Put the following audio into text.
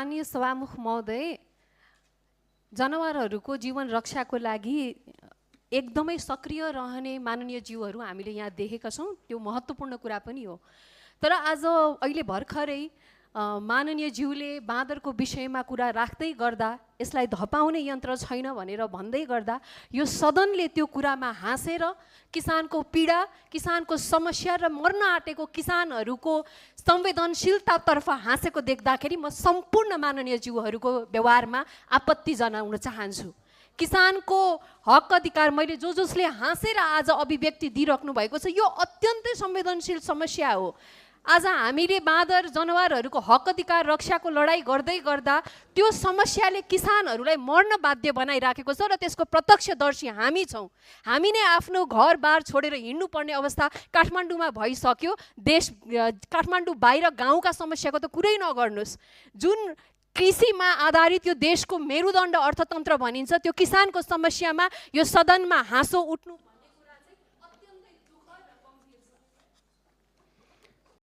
माननीय सभामुख महोदय, जनावरहरूको जीवन रक्षाको लागि एकदमै सक्रिय रहने माननीय ज्यूहरू हामीले यहाँ देखेका छौँ। त्यो महत्त्वपूर्ण कुरा पनि हो। तर आज अहिले भर्खरै माननीय ज्यूले बाँदरको विषयमा कुरा राख्दै गर्दा यसलाई धपाउने यन्त्र छैन भनेर भन्दै गर्दा यो सदनले त्यो कुरामा हाँसेर किसानको पीडा, किसानको समस्या र मर्न आँटेको किसानहरूको संवेदनशीलतातर्फ हाँसेको देख्दाखेरि म सम्पूर्ण माननीय ज्यूहरूको व्यवहारमा आपत्ति जनाउन चाहन्छु। किसानको हक अधिकार मैले जसले हाँसेर आज अभिव्यक्ति दिइराख्नु भएको छ, यो अत्यन्तै संवेदनशील समस्या हो। आज हामीले बाँदर जनावरहरूको हक अधिकार रक्षाको लडाईँ गर्दै गर्दा त्यो समस्याले किसानहरूलाई मर्न बाध्य बनाइराखेको छ र त्यसको प्रत्यक्षदर्शी हामी छौँ। हामी नै आफ्नो घरबार छोडेर हिँड्नुपर्ने अवस्था काठमाडौँमा भइसक्यो। काठमाडौँ बाहिर गाउँका समस्याको त कुरै नगर्नुहोस्। जुन कृषिमा आधारित यो देशको मेरुदण्ड अर्थतन्त्र भनिन्छ, त्यो किसानको समस्यामा यो सदनमा हाँसो उठ्नु